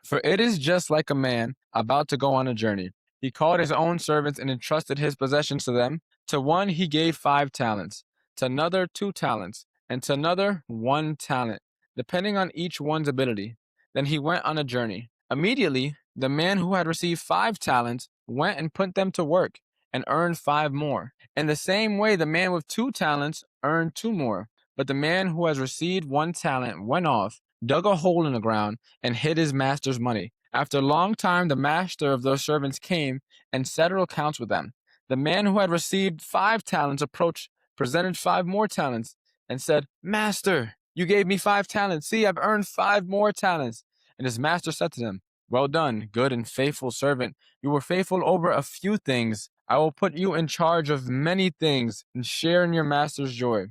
For it is just like a man about to go on a journey. He called his own servants and entrusted his possessions to them. To one he gave 5 talents, to another 2 talents, and to another 1 talent, depending on each one's ability. Then he went on a journey. Immediately, the man who had received 5 talents went and put them to work and earned 5 more. In the same way, the man with 2 talents earned 2 more. But the man who has received 1 talent went off, dug a hole in the ground, and hid his master's money. After a long time, the master of those servants came and settled accounts with them. The man who had received 5 talents approached, presented 5 more talents, and said, Master, you gave me 5 talents. See, I've earned 5 more talents. And his master said to them, Well done, good and faithful servant. You were faithful over a few things. I will put you in charge of many things and share in your master's joy.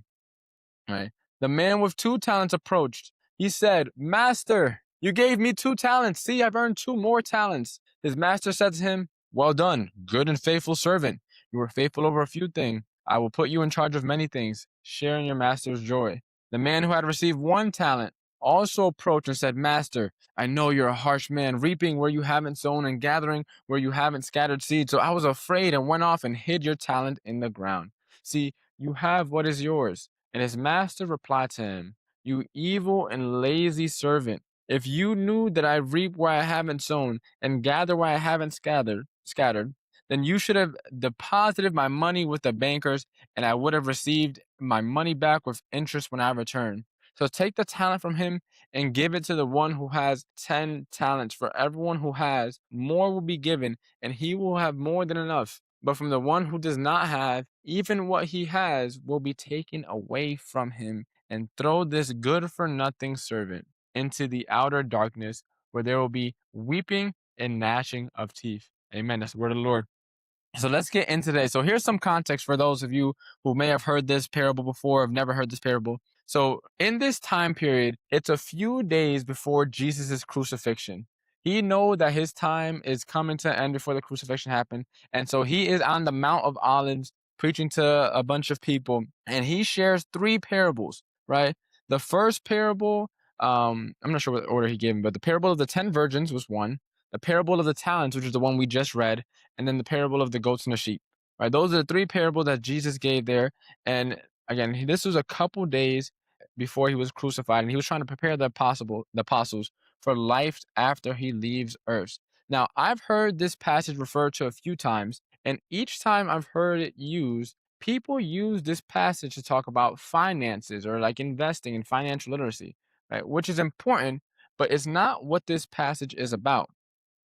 Right. The man with 2 talents approached. He said, Master, you gave me 2 talents. See, I've earned 2 more talents. His master said to him, Well done, good and faithful servant. You were faithful over a few things. I will put you in charge of many things. Share in your master's joy. The man who had received 1 talent also approached and said, Master, I know you're a harsh man, reaping where you haven't sown and gathering where you haven't scattered seed. So I was afraid and went off and hid your talent in the ground. See, you have what is yours. And his master replied to him, You evil and lazy servant, if you knew that I reap where I haven't sown and gather where I haven't scattered, then you should have deposited my money with the bankers, and I would have received my money back with interest when I return. So take the talent from him and give it to the one who has 10 talents. For everyone who has, more will be given, and he will have more than enough. But from the one who does not have, even what he has will be taken away from him. And throw this good for nothing servant into the outer darkness, where there will be weeping and gnashing of teeth. Amen. That's the word of the Lord. So let's get into today. So here's some context for those of you who may have heard this parable before, have never heard this parable. So in this time period, it's a few days before Jesus' crucifixion. He knows that his time is coming to an end before the crucifixion happened. And so he is on the Mount of Olives preaching to a bunch of people. And he shares 3 parables, right? The first parable, I'm not sure what order he gave them, but the parable of the 10 virgins was one. The parable of the talents, which is the one we just read, and then the parable of the goats and the sheep. Right? Those are the 3 parables that Jesus gave there. And again, this was a couple days before he was crucified, and he was trying to prepare the apostles for life after he leaves earth. Now, I've heard this passage referred to a few times, and each time I've heard it used, people use this passage to talk about finances or like investing in financial literacy, right? Which is important, but it's not what this passage is about.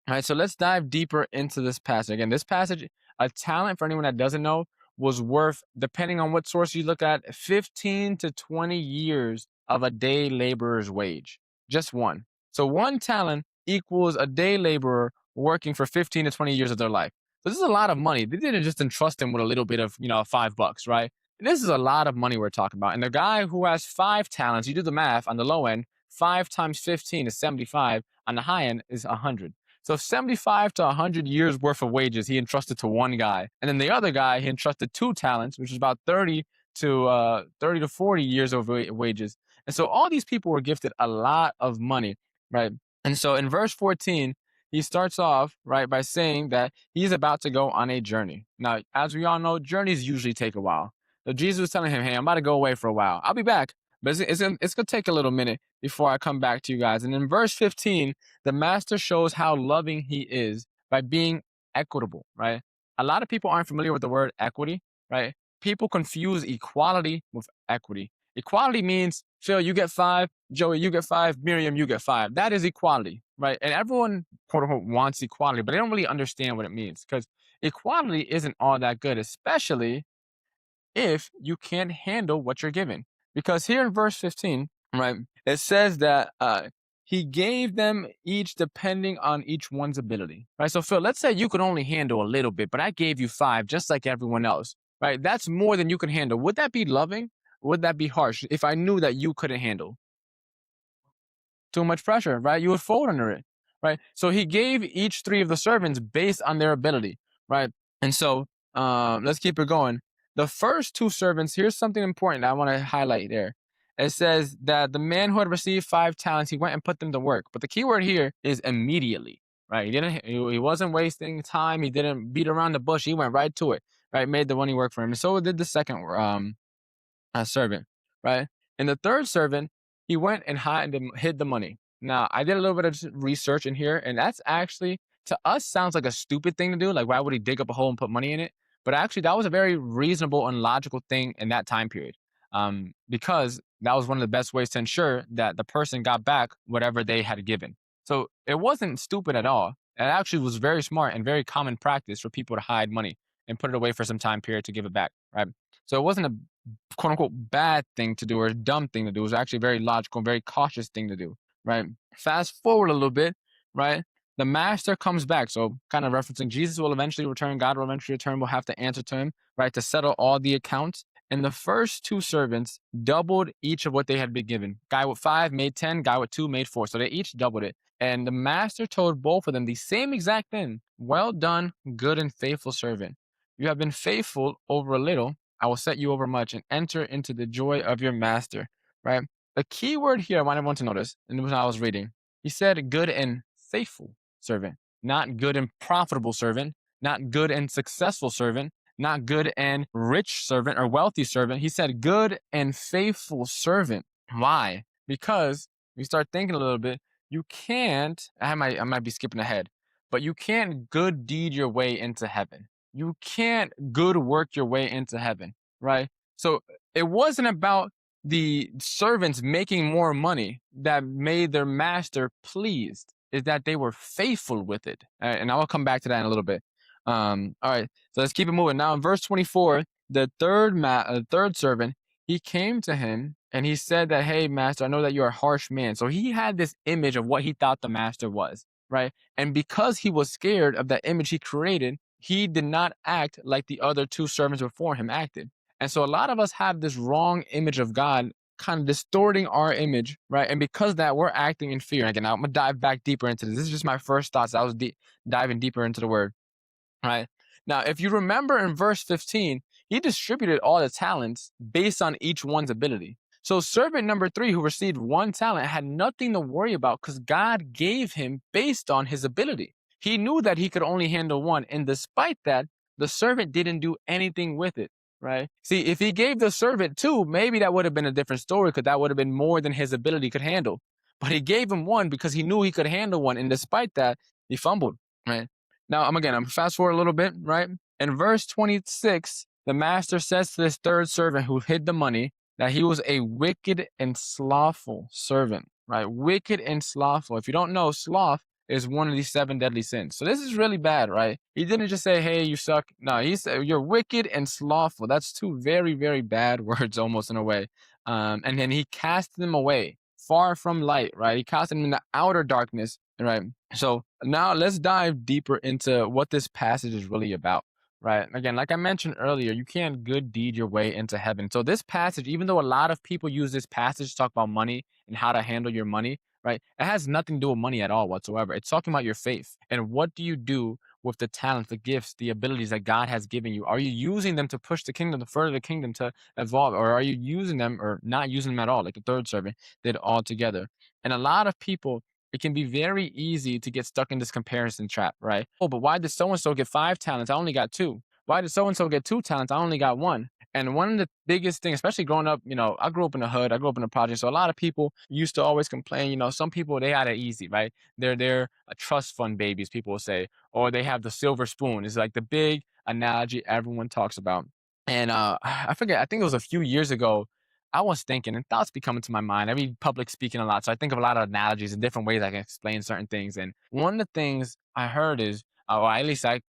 All right, so let's dive deeper into this passage. Again, this passage, a talent, for anyone that doesn't know, was worth, depending on what source you look at, 15 to 20 years of a day laborer's wage. Just one. So 1 talent equals a day laborer working for 15 to 20 years of their life. So this is a lot of money. They didn't just entrust him with a little bit of, $5, right? This is a lot of money we're talking about. And the guy who has 5 talents, you do the math on the low end, 5 times 15 is 75. On the high end is 100. So 75 to 100 years worth of wages he entrusted to one guy. And then the other guy, he entrusted 2 talents, which is about 30 to 40 years of wages. And so all these people were gifted a lot of money, right? And so in verse 14, he starts off, right, by saying that he's about to go on a journey. Now, as we all know, journeys usually take a while. So Jesus was telling him, hey, I'm about to go away for a while. I'll be back, but it's going to take a little minute before I come back to you guys. And in verse 15, the master shows how loving he is by being equitable, right? A lot of people aren't familiar with the word equity, right? People confuse equality with equity. Equality means, Phil, you get 5, Joey, you get 5, Miriam, you get 5. That is equality, right? And everyone, quote unquote, wants equality, but they don't really understand what it means, because equality isn't all that good, especially if you can't handle what you're given. Because here in verse 15, right, it says that he gave them each depending on each one's ability, right? So Phil, let's say you could only handle a little bit, but I gave you 5 just like everyone else, right? That's more than you can handle. Would that be loving? Would that be harsh if I knew that you couldn't handle? Too much pressure, right? You would fold under it, right? So he gave each 3 of the servants based on their ability, right? And so let's keep it going. The first 2 servants, here's something important I want to highlight there. It says that the man who had received 5 talents, he went and put them to work. But the key word here is immediately, right? He wasn't wasting time. He didn't beat around the bush. He went right to it, right? Made the money work for him. And so did the second servant, right? And the third servant, he went and hid the money. Now, I did a little bit of research in here, and that's actually, to us, sounds like a stupid thing to do. Like, why would he dig up a hole and put money in it? But actually, that was a very reasonable and logical thing in that time period, because that was one of the best ways to ensure that the person got back whatever they had given. So it wasn't stupid at all. It actually was very smart and very common practice for people to hide money and put it away for some time period to give it back, right? So it wasn't a quote unquote bad thing to do or a dumb thing to do. It was actually a very logical, very cautious thing to do, right? Fast forward a little bit, right? The master comes back. So kind of referencing Jesus will eventually return, God will eventually return, we'll have to answer to him, right? To settle all the accounts. And the first 2 servants doubled each of what they had been given. Guy with 5 made 10, guy with 2 made 4. So they each doubled it. And the master told both of them the same exact thing. Well done, good and faithful servant. You have been faithful over a little. I will set you over much and enter into the joy of your master, right? The key word here I want everyone to notice, and when I was reading, he said good and faithful servant, not good and profitable servant, not good and successful servant, not good and rich servant or wealthy servant. He said good and faithful servant. Why? Because you start thinking a little bit, you can't, I might be skipping ahead, but you can't good deed your way into heaven. You can't good work your way into heaven, right? So it wasn't about the servants making more money that made their master pleased, is that they were faithful with it. And I will come back to that in a little bit. All right, so let's keep it moving. Now in verse 24, the third servant, he came to him and he said that, hey, master, I know that you're a harsh man. So he had this image of what he thought the master was, right? And because he was scared of that image he created, he did not act like the other 2 servants before him acted. And so a lot of us have this wrong image of God, kind of distorting our image, right? And because of that, we're acting in fear. And again, I'm going to dive back deeper into this. This is just my first thoughts. I was diving deeper into the word, right? Now, if you remember in verse 15, he distributed all the talents based on each one's ability. So servant number 3, who received 1 talent, had nothing to worry about because God gave him based on his ability. He knew that he could only handle 1. And despite that, the servant didn't do anything with it, right? See, if he gave the servant 2, maybe that would have been a different story because that would have been more than his ability could handle. But he gave him 1 because he knew he could handle 1. And despite that, he fumbled, right? Now, I'm fast forward a little bit, right? In verse 26, the master says to this third servant who hid the money that he was a wicked and slothful servant, right? Wicked and slothful. If you don't know, sloth is one of these 7 deadly sins. So this is really bad, right? He didn't just say, hey, you suck. No, he said, you're wicked and slothful. That's 2 very, very bad words almost in a way. And then he cast them away far from light, right? He cast them in the outer darkness, right? So now let's dive deeper into what this passage is really about, right? Again, like I mentioned earlier, you can't good deed your way into heaven. So this passage, even though a lot of people use this passage to talk about money and how to handle your money, right? It has nothing to do with money at all whatsoever. It's talking about your faith and what do you do with the talents, the gifts, the abilities that God has given you? Are you using them to push the kingdom, to further the kingdom, to evolve, or are you using them or not using them at all, like the third servant did altogether? And a lot of people, it can be very easy to get stuck in this comparison trap, right? Oh, but why did so-and-so get 5 talents? I only got 2. Why did so-and-so get 2 talents? I only got 1. And one of the biggest things, especially growing up, I grew up in the hood, I grew up in the project. So a lot of people used to always complain, some people, they had it easy, right? They're a trust fund babies, people will say, or they have the silver spoon. It's like the big analogy everyone talks about. And I forget, I think it was a few years ago, I was thinking, and thoughts be coming to my mind. I read public speaking a lot, so I think of a lot of analogies and different ways I can explain certain things. And one of the things I heard is, or at least I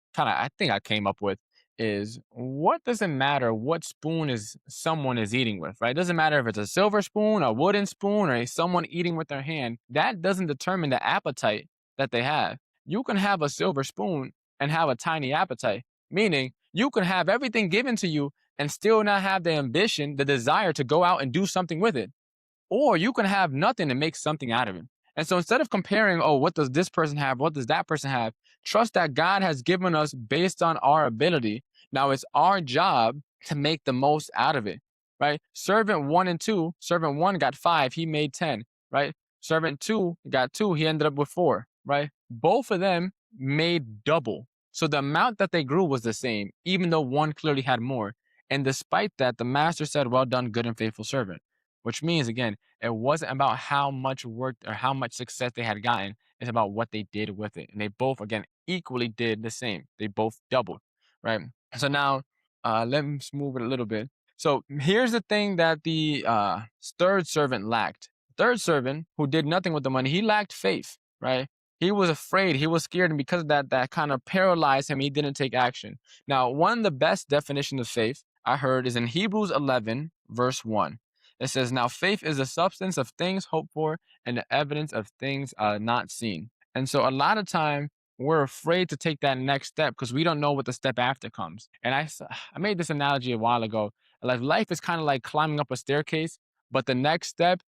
think I came up with, is what does it matter what spoon is someone is eating with, right? It doesn't matter if it's a silver spoon, a wooden spoon, or someone eating with their hand. That doesn't determine the appetite that they have. You can have a silver spoon and have a tiny appetite, meaning you can have everything given to you and still not have the ambition, the desire to go out and do something with it. Or you can have nothing and make something out of it. And so instead of comparing, oh, what does this person have? What does that person have? Trust that God has given us based on our ability. Now it's our job to make the most out of it. right? Servant 1 and 2, servant 1 got 5, he made 10, right? Servant 2 got 2, he ended up with 4, right? Both of them made double. So the amount that they grew was the same, even though one clearly had more. And despite that, the master said, "Well done, good and faithful servant," which means, again, it wasn't about how much work or how much success they had gotten. It's about what they did with it. And they both, again, equally did the same. They both doubled, right? So now, let's move it a little bit. So here's the thing that the third servant lacked. Third servant, who did nothing with the money, he lacked faith, right? He was afraid, he was scared, and because of that, that kind of paralyzed him. He didn't take action. Now, one of the best definitions of faith I heard is in Hebrews 11, verse 1. It says, "Now faith is the substance of things hoped for and the evidence of things not seen." And so a lot of time we're afraid to take that next step because we don't know what the step after comes. And I made this analogy a while ago. Like life is kind of like climbing up a staircase, but the next step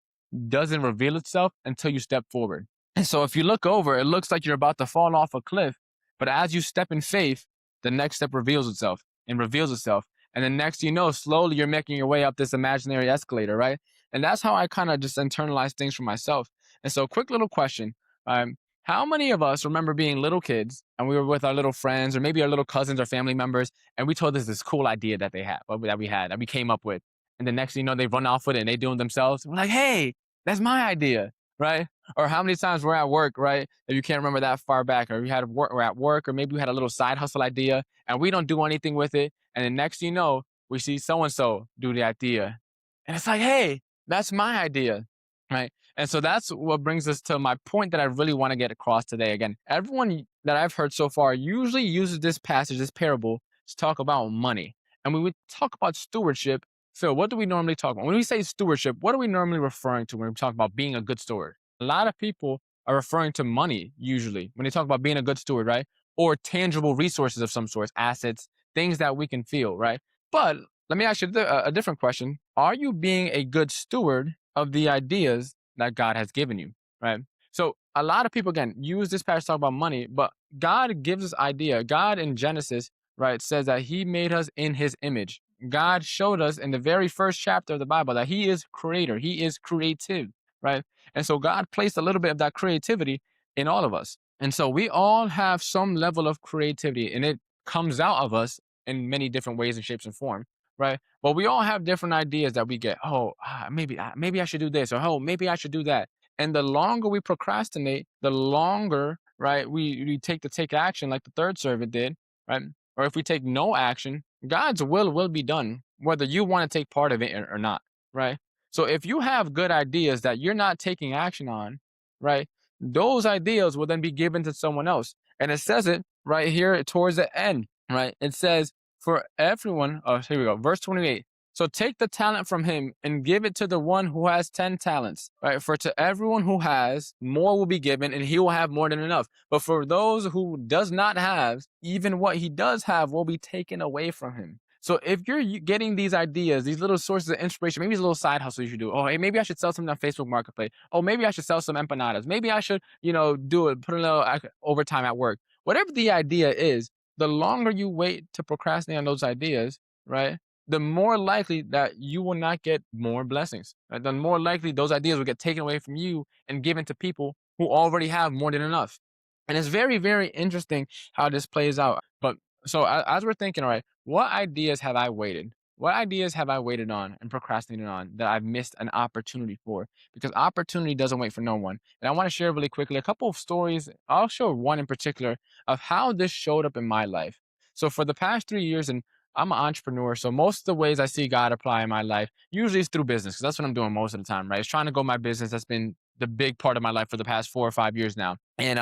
doesn't reveal itself until you step forward. And so if you look over, it looks like you're about to fall off a cliff. But as you step in faith, the next step reveals itself and reveals itself. And then next you know, slowly you're making your way up this imaginary escalator, right? And that's how I kind of just internalize things for myself. And so, quick little question. How many of us remember being little kids and we were with our little friends or maybe our little cousins or family members, and we told us this cool idea that that we came up with. And the next thing you know, they run off with it and they do it themselves. We're like, "Hey, that's my idea," right? Or how many times we're at work, right? If you can't remember that far back, or we're at work, or maybe we had a little side hustle idea and we don't do anything with it. And the next thing you know, we see so and so do the idea. And it's like, "Hey, that's my idea." Right. And so that's what brings us to my point that I really want to get across today. Again, everyone that I've heard so far usually uses this passage, this parable, to talk about money. And when we talk about stewardship, Phil, what do we normally talk about? When we say stewardship, what are we normally referring to when we talk about being a good steward? A lot of people are referring to money usually when they talk about being a good steward, right? Or tangible resources of some sort, assets, things that we can feel, right? But let me ask you a different question. Are you being a good steward of the ideas that God has given you, right? So a lot of people, again, use this passage to talk about money, but God gives us idea. God in Genesis, right, says that he made us in his image. God showed us in the very first chapter of the Bible that he is creator. He is creative, right? And so God placed a little bit of that creativity in all of us. And so we all have some level of creativity and it comes out of us in many different ways and shapes and form, right? But we all have different ideas that we get. Oh, maybe I should do this, or oh, maybe I should do that. And the longer we procrastinate, the longer, right, we take action like the third servant did, right? Or if we take no action, God's will be done, whether you want to take part of it or not, right? So if you have good ideas that you're not taking action on, right, those ideas will then be given to someone else. And it says it right here towards the end, right? It says, "For everyone," oh, here we go, verse 28. "So take the talent from him and give it to the one who has 10 talents, right? For to everyone who has, more will be given, and he will have more than enough. But for those who does not have, even what he does have will be taken away from him." So if you're getting these ideas, these little sources of inspiration, maybe it's a little side hustle you should do. Oh, hey, maybe I should sell something on Facebook Marketplace. Oh, maybe I should sell some empanadas. Maybe I should, do it, put a little overtime at work. Whatever the idea is, the longer you wait to procrastinate on those ideas, right, the more likely that you will not get more blessings. Right? The more likely those ideas will get taken away from you and given to people who already have more than enough. And it's very, very interesting how this plays out. But so as we're thinking, all right, what ideas have I waited? What ideas have I waited on and procrastinated on that I've missed an opportunity for? Because opportunity doesn't wait for no one. And I want to share really quickly a couple of stories. I'll show one in particular of how this showed up in my life. So for the past 3 years, and I'm an entrepreneur, so most of the ways I see God apply in my life usually is through business, because that's what I'm doing most of the time, right? It's trying to grow my business. That's been the big part of my life for the past 4 or 5 years now. And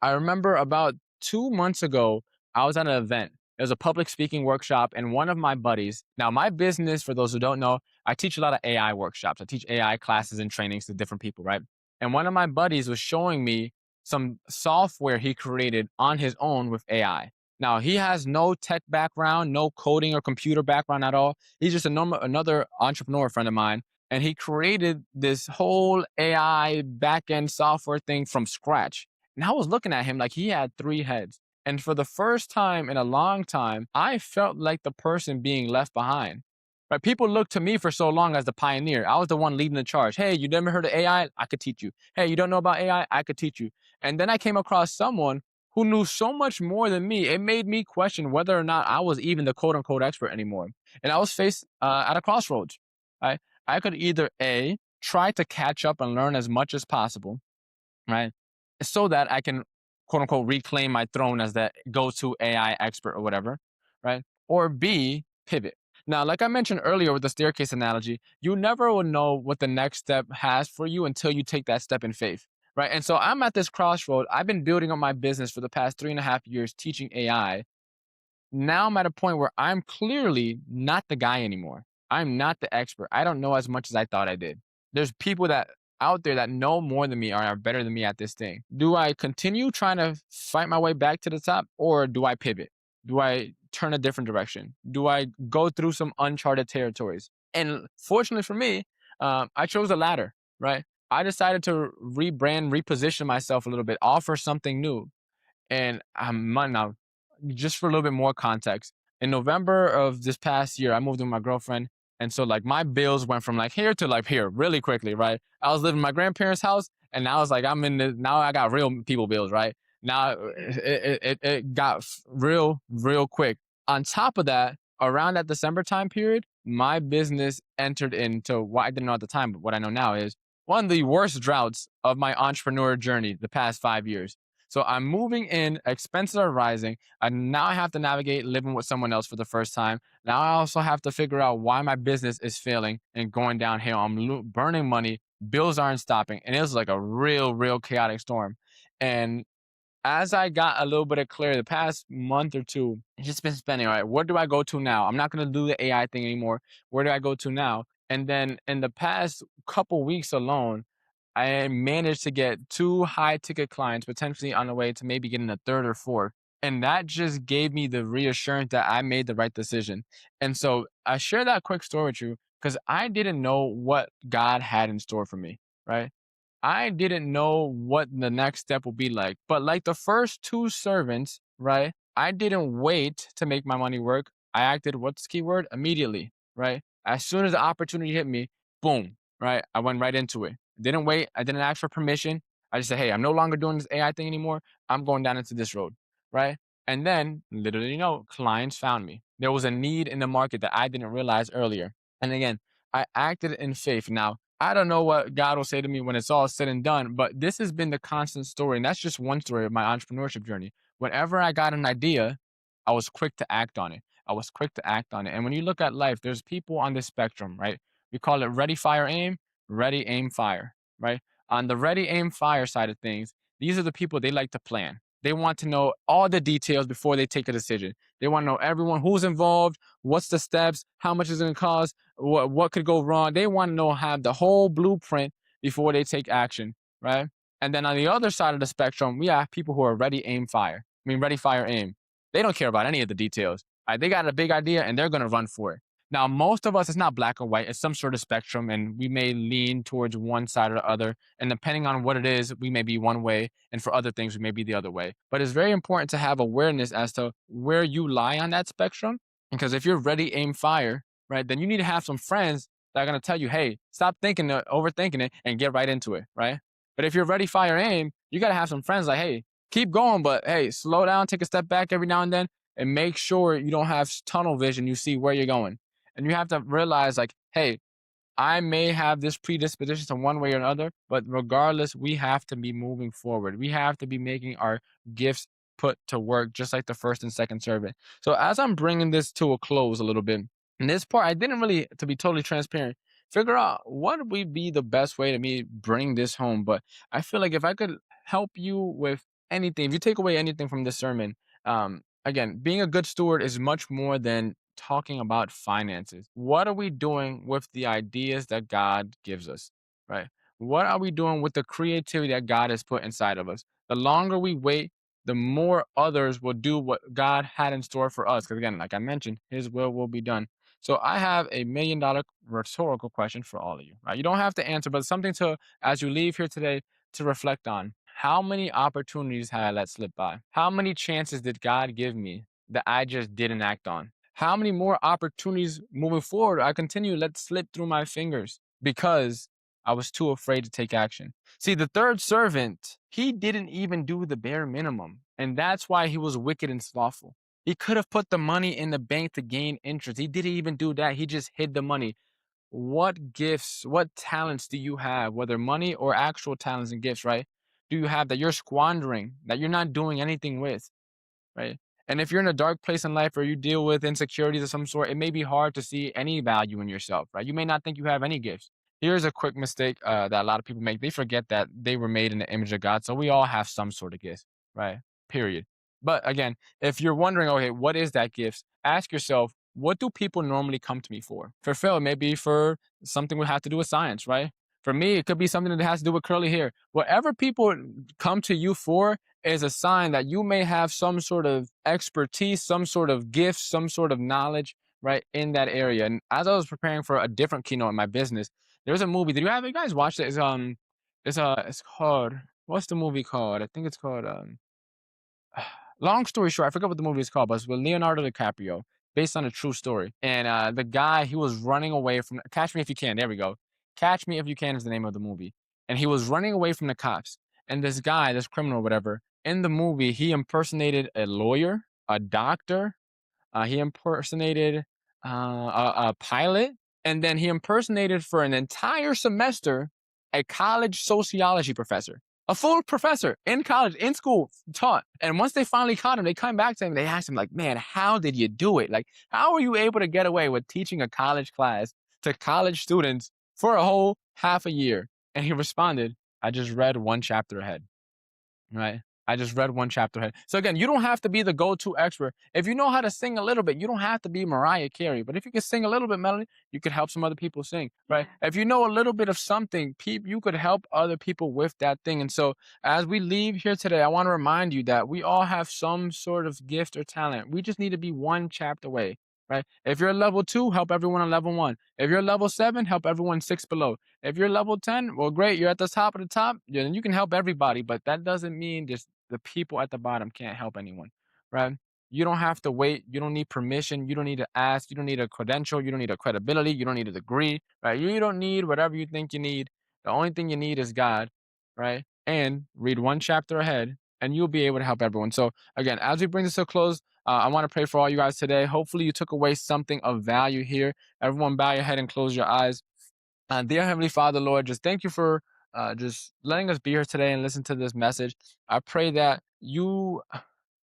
I remember about 2 months ago, I was at an event. It was a public speaking workshop, and one of my buddies. Now, my business, for those who don't know, I teach a lot of AI workshops. I teach AI classes and trainings to different people, right? And one of my buddies was showing me some software he created on his own with AI. Now, he has no tech background, no coding or computer background at all. He's just another entrepreneur friend of mine. And he created this whole AI backend software thing from scratch. And I was looking at him like he had 3 heads. And for the first time in a long time, I felt like the person being left behind. Right? People look to me for so long as the pioneer. I was the one leading the charge. Hey, you never heard of AI? I could teach you. Hey, you don't know about AI? I could teach you. And then I came across someone who knew so much more than me. It made me question whether or not I was even the quote unquote expert anymore. And I was faced at a crossroads. Right? I could either A, try to catch up and learn as much as possible, right? So that I can quote unquote reclaim my throne as the go to AI expert or whatever, right? Or B, pivot. Now, like I mentioned earlier with the staircase analogy, you never will know what the next step has for you until you take that step in faith, right? And so I'm at this crossroad. I've been building up my business for the past 3.5 years teaching AI. Now I'm at a point where I'm clearly not the guy anymore. I'm not the expert. I don't know as much as I thought I did. There's people that out there that know more than me or are better than me at this thing. Do I continue trying to fight my way back to the top, or do I pivot? Do I turn a different direction? Do I go through some uncharted territories? And fortunately for me, I chose the latter, right? I decided to rebrand, reposition myself a little bit, offer something new. And now, just for a little bit more context, in November of this past year, I moved with my girlfriend. And so like my bills went from like here to like here really quickly, right? I was living in my grandparents' house, and now it's like now I got real people bills, right? Now it got real quick. On top of that, around that December time period, my business entered into what I didn't know at the time, but what I know now is one of the worst droughts of my entrepreneur journey the past 5 years. So I'm moving in, expenses are rising. And now I have to navigate living with someone else for the first time. Now I also have to figure out why my business is failing and going downhill. I'm burning money, bills aren't stopping. And it was like a real chaotic storm. And as I got a little bit of clarity the past month or two, it's just been spending, all right, where do I go to now? I'm not going to do the AI thing anymore. Where do I go to now? And then in the past couple weeks alone, I managed to get two high ticket clients, potentially on the way to maybe getting a third or fourth. And that just gave me the reassurance that I made the right decision. And so I share that quick story with you because I didn't know what God had in store for me, right? I didn't know what the next step would be like. But like the first two servants, right? I didn't wait to make my money work. I acted, what's the key word? Immediately, right? As soon as the opportunity hit me, boom, right? I went right into it. Didn't wait. I didn't ask for permission. I just said, hey, I'm no longer doing this AI thing anymore. I'm going down into this road, right? And then, literally, clients found me. There was a need in the market that I didn't realize earlier. And again, I acted in faith. Now, I don't know what God will say to me when it's all said and done, but this has been the constant story. And that's just one story of my entrepreneurship journey. Whenever I got an idea, I was quick to act on it. I was quick to act on it. And when you look at life, there's people on this spectrum, right? We call it ready, fire, aim, ready, aim, fire, right? On the ready, aim, fire side of things, these are the people they like to plan. They want to know all the details before they take a decision. They want to know everyone who's involved, what's the steps, how much is it going to cost, what could go wrong. They want to know have the whole blueprint before they take action, right? And then on the other side of the spectrum, we have people who are ready, aim, fire. I mean, ready, fire, aim. They don't care about any of the details. Right? They got a big idea and they're going to run for it. Now, most of us, it's not black or white. It's some sort of spectrum, and we may lean towards one side or the other. And depending on what it is, we may be one way, and for other things, we may be the other way. But it's very important to have awareness as to where you lie on that spectrum. Because if you're ready, aim, fire, right, then you need to have some friends that are going to tell you, hey, stop thinking, overthinking it, and get right into it, right? But if you're ready, fire, aim, you got to have some friends like, hey, keep going, but hey, slow down, take a step back every now and then, and make sure you don't have tunnel vision. You see where you're going. And you have to realize, like, hey, I may have this predisposition to one way or another, but regardless, we have to be moving forward. We have to be making our gifts put to work, just like the first and second servant. So as I'm bringing this to a close a little bit, in this part, I didn't really, to be totally transparent, figure out what would be the best way to me bring this home. But I feel like if I could help you with anything, if you take away anything from this sermon, again, being a good steward is much more than talking about finances. What are we doing with the ideas that God gives us, right? What are we doing with the creativity that God has put inside of us? The longer we wait, the more others will do what God had in store for us. Because again, like I mentioned, His will be done. So I have $1 million rhetorical question for all of you, right? You don't have to answer, but something to, as you leave here today, to reflect on. How many opportunities had I let slip by? How many chances did God give me that I just didn't act on? how many more opportunities moving forward I continue to let slip through my fingers because I was too afraid to take action. See, the third servant, he didn't even do the bare minimum. And that's why he was wicked and slothful. He could have put the money in the bank to gain interest. He didn't even do that. He just hid the money. What gifts, what talents do you have, whether money or actual talents and gifts, right? Do you have that you're squandering, that you're not doing anything with? Right? And if you're in a dark place in life or you deal with insecurities of some sort, it may be hard to see any value in yourself, right? You may not think you have any gifts. Here's a quick mistake that a lot of people make. They forget that they were made in the image of God. So we all have some sort of gift, right? Period. But again, if you're wondering, okay, what is that gift? Ask yourself, what do people normally come to me for? For Phil, maybe for something would have to do with science, right? For me, it could be something that has to do with curly hair. Whatever people come to you for, is a sign that you may have some sort of expertise, some sort of gift, some sort of knowledge, right, in that area. And as I was preparing for a different keynote in my business, there's a movie. Did you guys watch it? It's called, what's the movie called? I think it's called long story short, I forget what the movie is called, but it's with Leonardo DiCaprio, based on a true story. And the guy, he was running away from Catch Me If You Can. There we go. Catch Me If You Can is the name of the movie. And he was running away from the cops. And this guy, this criminal, whatever, in the movie, he impersonated a lawyer, a doctor, he impersonated a pilot, and then he impersonated for an entire semester a college sociology professor. A full professor in college, in school, taught. And once they finally caught him, they come back to him. They asked him, like, man, how did you do it? Like, how are you able to get away with teaching a college class to college students for a whole half a year? And he responded, I just read one chapter ahead. Right? I just read one chapter ahead. So again, you don't have to be the go-to expert. If you know how to sing a little bit, you don't have to be Mariah Carey. But if you can sing a little bit, Melody, you could help some other people sing, right? If you know a little bit of something, you could help other people with that thing. And so as we leave here today, I want to remind you that we all have some sort of gift or talent. We just need to be one chapter away. Right? If you're level 2, help everyone on level 1. If you're level 7, help everyone 6 below. If you're level 10, well, great, you're at the top of the top, then you can help everybody, but that doesn't mean just the people at the bottom can't help anyone, right? You don't have to wait. You don't need permission. You don't need to ask. You don't need a credential. You don't need a credibility. You don't need a degree, right? You don't need whatever you think you need. The only thing you need is God, right? And read one chapter ahead, and you'll be able to help everyone. So again, as we bring this to a close, I want to pray for all you guys today. Hopefully you took away something of value here. Everyone bow your head and close your eyes. Dear Heavenly Father, Lord, just thank you for just letting us be here today and listen to this message. I pray that you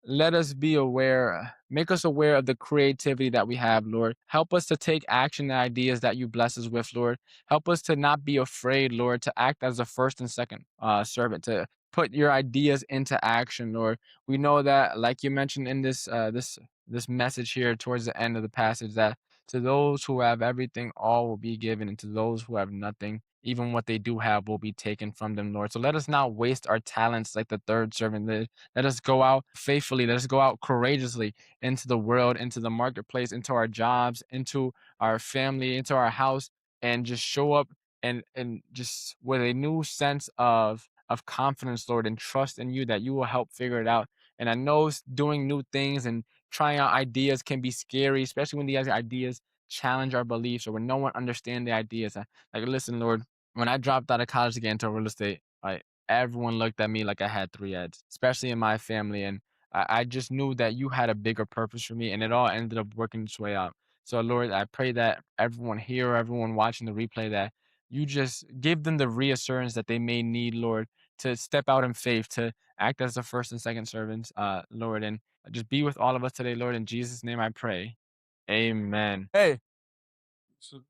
let us be aware, make us aware of the creativity that we have, Lord. Help us to take action and ideas that you bless us with, Lord. Help us to not be afraid, Lord, to act as a first and second servant, to put your ideas into action, Lord. We know that, like you mentioned in this message here towards the end of the passage, that to those who have everything, all will be given, and to those who have nothing, even what they do have will be taken from them, Lord. So let us not waste our talents like the third servant did. Let us go out faithfully. Let us go out courageously into the world, into the marketplace, into our jobs, into our family, into our house, and just show up and just with a new sense of confidence, Lord, and trust in you that you will help figure it out. And I know doing new things and trying out ideas can be scary, especially when these ideas challenge our beliefs or when no one understands the ideas. Like, listen, Lord, when I dropped out of college to get into real estate, like, everyone looked at me like I had three heads, especially in my family. And I just knew that you had a bigger purpose for me, and it all ended up working its way out. So, Lord, I pray that everyone here, everyone watching the replay, that you just give them the reassurance that they may need, Lord, to step out in faith, to act as the first and second servants, Lord, and just be with all of us today, Lord. In Jesus' name I pray. Amen. Hey. So